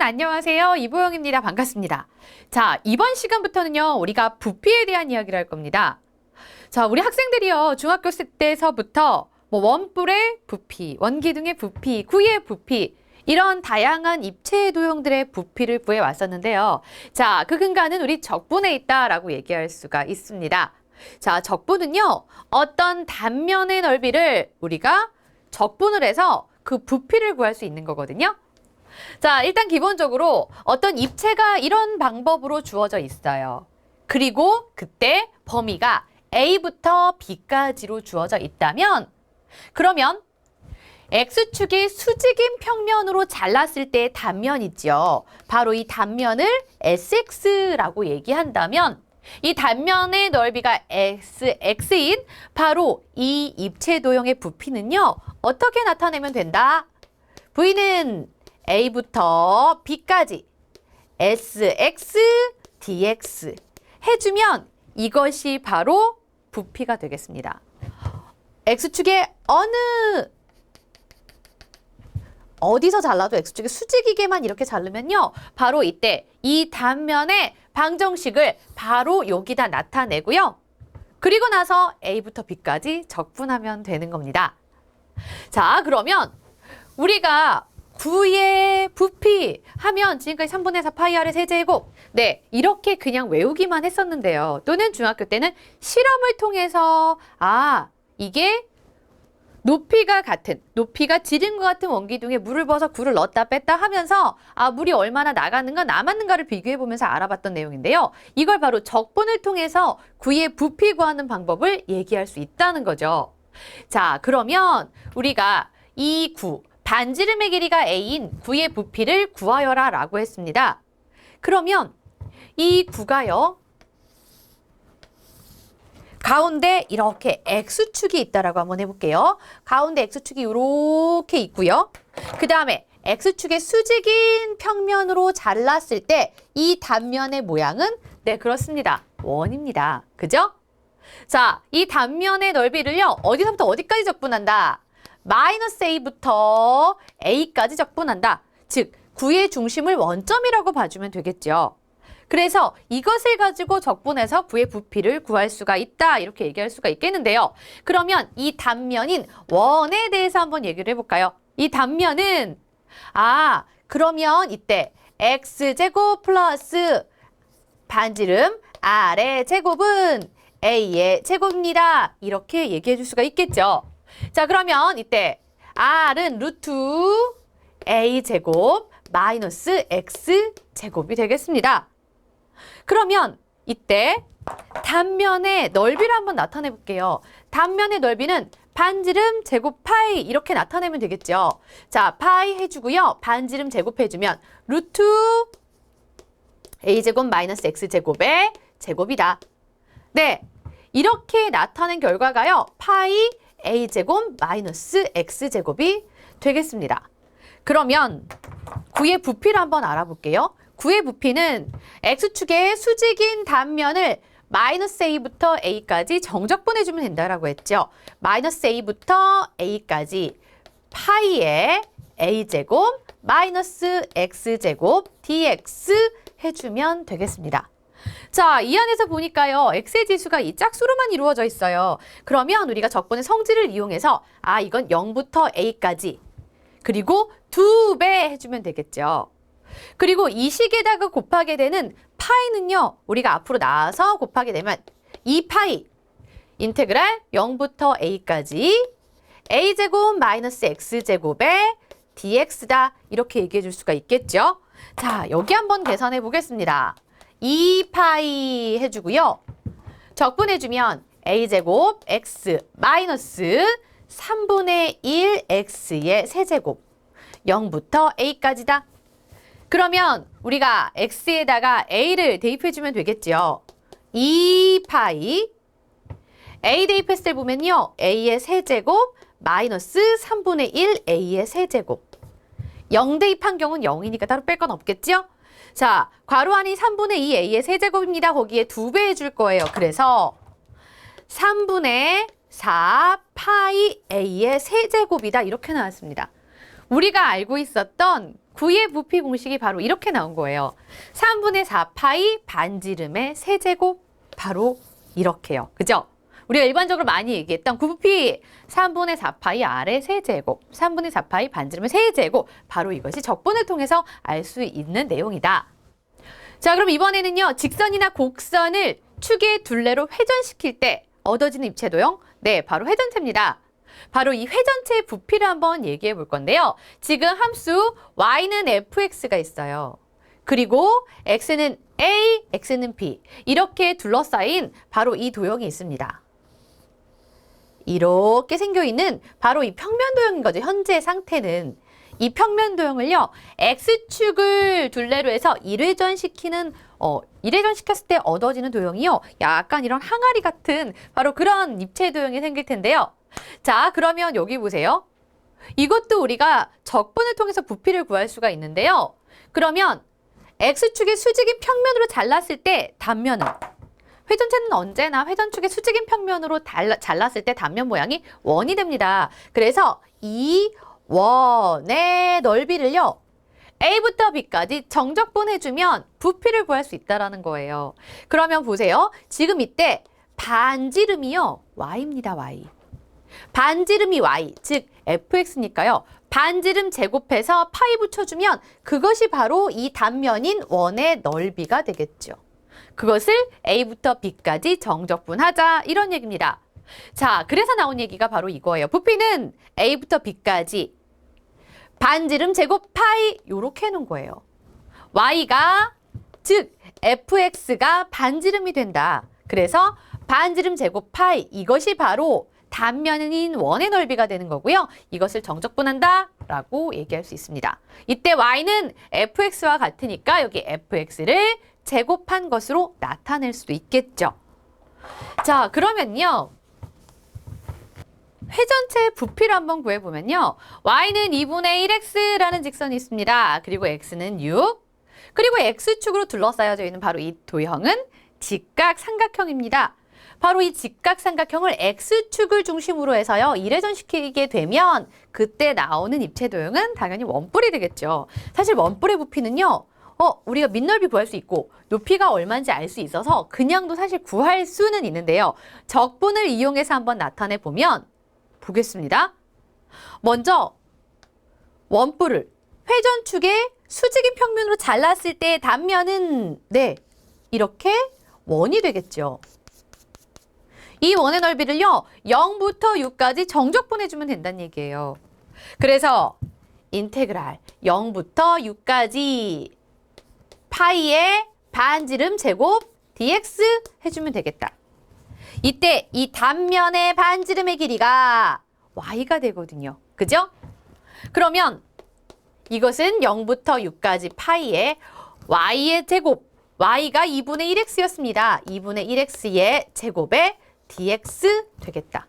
안녕하세요. 이보영입니다. 반갑습니다. 자, 이번 시간부터는요, 우리가 부피에 대한 이야기를 할 겁니다. 자, 우리 학생들이요, 중학교 때서부터 원뿔의 부피, 원기둥의 부피, 구의 부피, 이런 다양한 입체 도형들의 부피를 구해 왔었는데요. 자, 그 근간은 우리 적분에 있다라고 얘기할 수가 있습니다. 자, 적분은요, 어떤 단면의 넓이를 우리가 적분을 해서 그 부피를 구할 수 있는 거거든요. 자, 일단 기본적으로 어떤 입체가 이런 방법으로 주어져 있어요. 그리고 그때 범위가 A부터 B까지로 주어져 있다면, 그러면 X축이 수직인 평면으로 잘랐을 때의 단면 있죠. 바로 이 단면을 SX라고 얘기한다면, 이 단면의 넓이가 X인 바로 이 입체 도형의 부피는요, 어떻게 나타내면 된다? V는 A부터 B까지 SX, DX 해주면 이것이 바로 부피가 되겠습니다. X축의 어디서 잘라도 X축의 수직이게만 이렇게 자르면요, 바로 이때 이 단면의 방정식을 바로 여기다 나타내고요. 그리고 나서 A부터 B까지 적분하면 되는 겁니다. 자, 그러면 우리가 구의 부피 하면 지금까지 3분의 4 파이 R의 세제곱, 네, 이렇게 그냥 외우기만 했었는데요. 또는 중학교 때는 실험을 통해서 이게 높이가 지름과 같은 원기둥에 물을 부어서 굴을 넣었다 뺐다 하면서 물이 얼마나 나가는가 남았는가를 비교해보면서 알아봤던 내용인데요. 이걸 바로 적분을 통해서 구의 부피 구하는 방법을 얘기할 수 있다는 거죠. 자, 그러면 우리가 이 구, 반지름의 길이가 A인 구의 부피를 구하여라 라고 했습니다. 그러면 이 구가요, 가운데 이렇게 X축이 있다라고 한번 해볼게요. 가운데 X축이 이렇게 있고요. 그 다음에 X축의 수직인 평면으로 잘랐을 때 이 단면의 모양은, 네, 그렇습니다. 원입니다. 그죠? 자, 이 단면의 넓이를요, 어디서부터 어디까지 적분한다? 마이너스 A부터 A까지 적분한다. 즉, 구의 중심을 원점이라고 봐주면 되겠죠. 그래서 이것을 가지고 적분해서 구의 부피를 구할 수가 있다, 이렇게 얘기할 수가 있겠는데요. 그러면 이 단면인 원에 대해서 한번 얘기를 해볼까요? 이 단면은 그러면 이때 X제곱 플러스 반지름 R의 제곱은 A의 제곱입니다. 이렇게 얘기해 줄 수가 있겠죠. 자, 그러면 이때 R은 루트 A제곱 마이너스 X제곱이 되겠습니다. 그러면 이때 단면의 넓이를 한번 나타내 볼게요. 단면의 넓이는 반지름 제곱 파이 이렇게 나타내면 되겠죠. 자, 파이 해주고요. 반지름 제곱해주면 루트 A제곱 마이너스 X제곱의 제곱이다. 네, 이렇게 나타낸 결과가요, 파이 A제곱 마이너스 X제곱이 되겠습니다. 그러면 구의 부피를 한번 알아볼게요. 구의 부피는 X축의 수직인 단면을 마이너스 A부터 A까지 정적분해주면 된다라고 했죠. 마이너스 A부터 A까지 파이의 A제곱 마이너스 X제곱 dx 해주면 되겠습니다. 자, 이 안에서 보니까요, X의 지수가 이 짝수로만 이루어져 있어요. 그러면 우리가 적분의 성질을 이용해서 이건 0부터 A까지 그리고 2배 해주면 되겠죠. 그리고 이 식에다가 곱하게 되는 파이는요, 우리가 앞으로 나와서 곱하게 되면 2파이 인테그랄 0부터 A까지 A제곱 마이너스 X제곱의 dx다, 이렇게 얘기해 줄 수가 있겠죠. 자, 여기 한번 계산해 보겠습니다. 2파이 해주고요. 적분해주면 A제곱 X 마이너스 3분의 1 X의 세제곱 0부터 A까지다. 그러면 우리가 X에다가 A를 대입해주면 되겠죠. 2파이 A 대입했을 때 보면요, A의 세제곱 마이너스 3분의 1 A의 세제곱. 0 대입한 경우는 0이니까 따로 뺄 건 없겠죠? 자, 괄호 안이 3분의 2 A의 세제곱입니다. 거기에 2배 해줄 거예요. 그래서 3분의 4 파이 A의 세제곱이다, 이렇게 나왔습니다. 우리가 알고 있었던 구의 부피 공식이 바로 이렇게 나온 거예요. 3분의 4 파이 반지름의 세제곱 바로 이렇게요. 그죠? 우리가 일반적으로 많이 얘기했던 구부피 3분의 4파이 R의 세제곱, 3분의 4파이 반지름의 세제곱, 바로 이것이 적분을 통해서 알 수 있는 내용이다. 자, 그럼 이번에는요, 직선이나 곡선을 축의 둘레로 회전시킬 때 얻어지는 입체 도형, 네, 바로 회전체입니다. 바로 이 회전체의 부피를 한번 얘기해 볼 건데요. 지금 함수 y는 fx가 있어요. 그리고 x는 a, x는 b, 이렇게 둘러싸인 바로 이 도형이 있습니다. 이렇게 생겨있는 바로 이 평면 도형인 거죠. 현재 상태는. 이 평면 도형을요, x축을 둘레로 해서 1회전시키는, 1회전시켰을 때 얻어지는 도형이요, 약간 이런 항아리 같은 바로 그런 입체 도형이 생길 텐데요. 자, 그러면 여기 보세요. 이것도 우리가 적분을 통해서 부피를 구할 수가 있는데요. 그러면 x축의 수직인 평면으로 잘랐을 때 단면은, 회전체는 언제나 회전축의 수직인 평면으로 잘랐을 때 단면 모양이 원이 됩니다. 그래서 이 원의 넓이를요, A부터 B까지 정적분 해주면 부피를 구할 수 있다는 거예요. 그러면 보세요. 지금 이때 반지름이요, Y입니다, Y. 반지름이 Y, 즉 fx니까요. 반지름 제곱해서 파이 붙여주면 그것이 바로 이 단면인 원의 넓이가 되겠죠. 그것을 A부터 B까지 정적분하자, 이런 얘기입니다. 자, 그래서 나온 얘기가 바로 이거예요. 부피는 A부터 B까지 반지름 제곱 파이 요렇게 해놓은 거예요. Y가, 즉 fx가 반지름이 된다. 그래서 반지름 제곱 파이, 이것이 바로 단면인 원의 넓이가 되는 거고요. 이것을 정적분한다 라고 얘기할 수 있습니다. 이때 y는 fx와 같으니까 여기 fx를 제곱한 것으로 나타낼 수도 있겠죠. 자, 그러면요, 회전체의 부피를 한번 구해보면요, y는 2분의 1x라는 직선이 있습니다. 그리고 x는 6, 그리고 x축으로 둘러싸여져 있는 바로 이 도형은 직각삼각형입니다. 바로 이 직각삼각형을 x축을 중심으로 해서요, 1회전시키게 되면 그때 나오는 입체 도형은 당연히 원뿔이 되겠죠. 사실 원뿔의 부피는요, 우리가 밑넓이 구할 수 있고 높이가 얼마인지 알 수 있어서 그냥도 사실 구할 수는 있는데요. 적분을 이용해서 한번 나타내 보면 보겠습니다. 먼저 원뿔을 회전축의 수직인 평면으로 잘랐을 때 단면은, 네, 이렇게 원이 되겠죠. 이 원의 넓이를요, 0부터 6까지 정적분해주면 된다는 얘기예요. 그래서 인테그랄 0부터 6까지 파이의 반지름 제곱 dx 해주면 되겠다. 이때 이 단면의 반지름의 길이가 y가 되거든요. 그죠? 그러면 이것은 0부터 6까지 파이의 y의 제곱, y가 2분의 1x였습니다. 2분의 1x의 제곱에 dx 되겠다.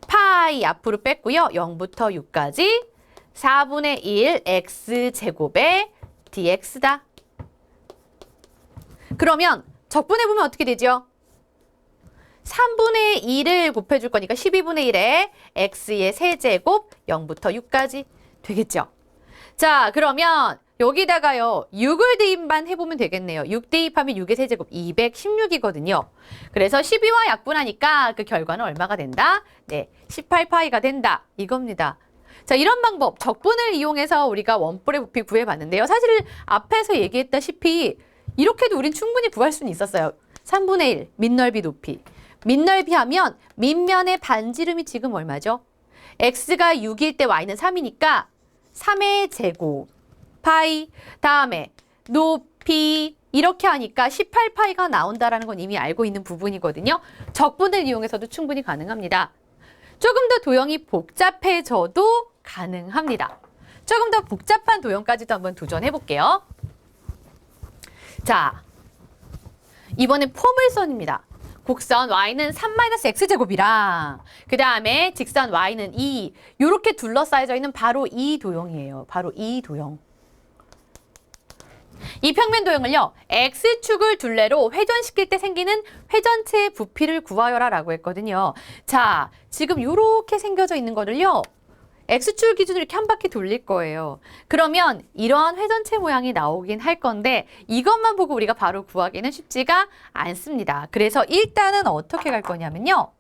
파이 앞으로 뺐고요. 0부터 6까지 4분의 1 x제곱에 dx다. 그러면 적분해보면 어떻게 되죠? 3분의 1을 곱해줄 거니까 12분의 1에 x의 세제곱 0부터 6까지 되겠죠. 자, 그러면 여기다가요, 6을 대입만 해보면 되겠네요. 6 대입하면 6의 세제곱 216이거든요. 그래서 12와 약분하니까 그 결과는 얼마가 된다? 네, 18파이가 된다. 이겁니다. 자, 이런 방법, 적분을 이용해서 우리가 원뿔의 부피 구해봤는데요. 사실 앞에서 얘기했다시피 이렇게도 우린 충분히 구할 수는 있었어요. 3분의 1, 밑넓이 높이. 밑넓이 하면 밑면의 반지름이 지금 얼마죠? x가 6일 때 y는 3이니까 3의 제곱 파이, 다음에 높이, 이렇게 하니까 18파이가 나온다는 건 이미 알고 있는 부분이거든요. 적분을 이용해서도 충분히 가능합니다. 조금 더 도형이 복잡해져도 가능합니다. 조금 더 복잡한 도형까지도 한번 도전해 볼게요. 자, 이번엔 포물선입니다. 곡선 y는 3-x제곱이랑 그 다음에 직선 y는 2, 이렇게 둘러싸여져 있는 바로 이 도형이에요. 바로 이 도형. 이 평면 도형을요, x축을 둘레로 회전시킬 때 생기는 회전체의 부피를 구하여라 라고 했거든요. 자, 지금 이렇게 생겨져 있는 거를요, X축을 기준으로 이렇게 한 바퀴 돌릴 거예요. 그러면 이러한 회전체 모양이 나오긴 할 건데 이것만 보고 우리가 바로 구하기는 쉽지가 않습니다. 그래서 일단은 어떻게 갈 거냐면요.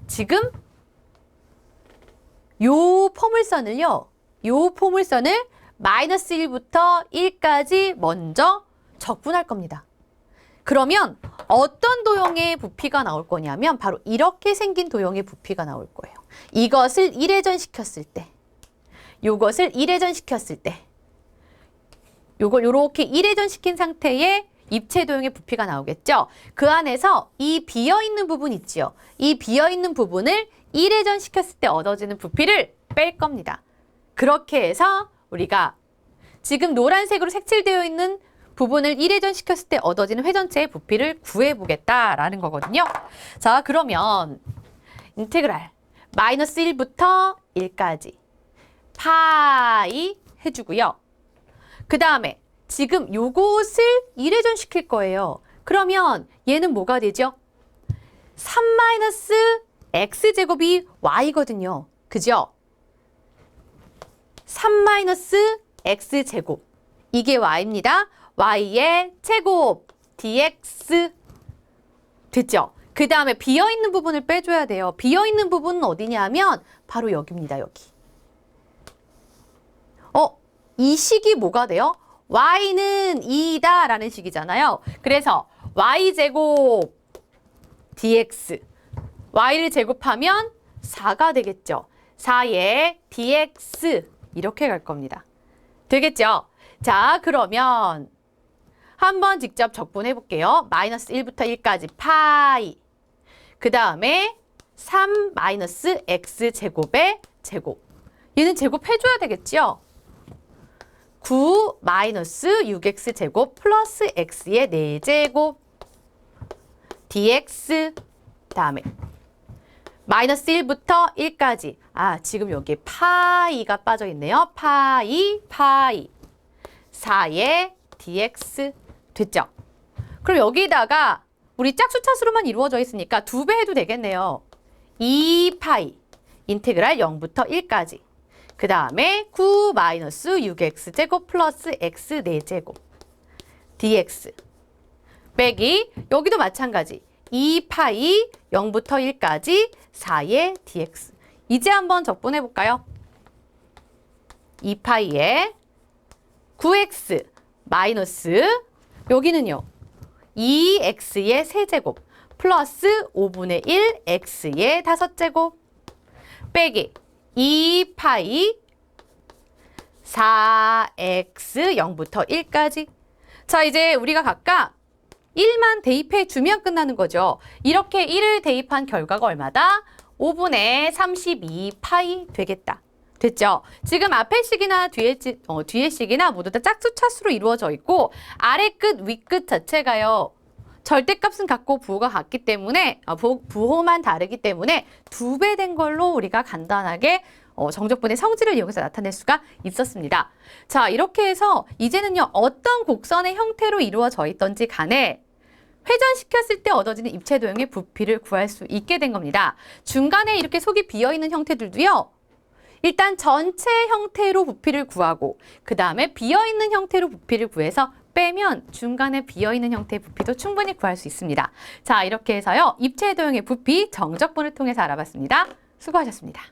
지금 요 포물선을요. 요 포물선을 마이너스 1부터 1까지 먼저 적분할 겁니다. 그러면 어떤 도형의 부피가 나올 거냐면 바로 이렇게 생긴 도형의 부피가 나올 거예요. 이것을 1회전 시켰을 때, 요것을 1회전 시켰을 때, 요걸 요렇게 1회전 시킨 상태의 입체 도형의 부피가 나오겠죠. 그 안에서 이 비어있는 부분 있지요. 이 비어있는 부분을 1회전 시켰을 때 얻어지는 부피를 뺄 겁니다. 그렇게 해서 우리가 지금 노란색으로 색칠되어 있는 부분을 1회전 시켰을 때 얻어지는 회전체의 부피를 구해보겠다라는 거거든요. 자, 그러면 인테그랄 마이너스 1부터 1까지 파이 해주고요. 그 다음에 지금 요것을 1회전 시킬 거예요. 그러면 얘는 뭐가 되죠? 3-x제곱이 y거든요. 그죠? 3-x제곱. 이게 y입니다. y의 제곱 dx 됐죠? 그 다음에 비어있는 부분을 빼줘야 돼요. 비어있는 부분은 어디냐면 바로 여기입니다. 여기. 이 식이 뭐가 돼요? y는 2다 라는 식이잖아요. 그래서 y제곱 dx y를 제곱하면 4가 되겠죠. 4의 dx 이렇게 갈 겁니다. 되겠죠? 자, 그러면 한번 직접 적분해 볼게요. 마이너스 1부터 1까지 파이. 그 다음에 3 마이너스 x제곱의 제곱. 얘는 제곱해줘야 되겠죠? 9 마이너스 6x제곱 플러스 x의 4제곱 dx. 다음에 마이너스 1부터 1까지. 지금 여기에 파이가 빠져 있네요. 파이 4의 dx 됐죠? 그럼 여기다가 우리 짝수차수로만 이루어져 있으니까 2배 해도 되겠네요. 2파이 인테그랄 0부터 1까지. 그 다음에 9 마이너스 6x제곱 플러스 x 4제곱 dx 빼기 여기도 마찬가지. 2파이 0부터 1까지 4의 dx. 이제 한번 적분해 볼까요? 2파이에 9x 마이너스 여기는요. 2x의 세제곱 플러스 5분의 1 x의 5제곱 빼기 2파이 4x 0부터 1까지. 자, 이제 우리가 각각 1만 대입해 주면 끝나는 거죠. 이렇게 1을 대입한 결과가 얼마다? 5분의 32파이 되겠다. 됐죠? 지금 앞에 식이나 뒤에 식이나 모두 다 짝수차수로 이루어져 있고 아래 끝, 위 끝 자체가요. 절대값은 같고 부호가 같기 때문에 부호만 다르기 때문에 2배 된 걸로 우리가 간단하게 정적분의 성질을 이용해서 나타낼 수가 있었습니다. 자, 이렇게 해서 이제는요. 어떤 곡선의 형태로 이루어져 있던지 간에 회전시켰을 때 얻어지는 입체 도형의 부피를 구할 수 있게 된 겁니다. 중간에 이렇게 속이 비어있는 형태들도요. 일단 전체 형태로 부피를 구하고 그 다음에 비어있는 형태로 부피를 구해서 빼면 중간에 비어있는 형태의 부피도 충분히 구할 수 있습니다. 자, 이렇게 해서요. 입체 도형의 부피 정적분을 통해서 알아봤습니다. 수고하셨습니다.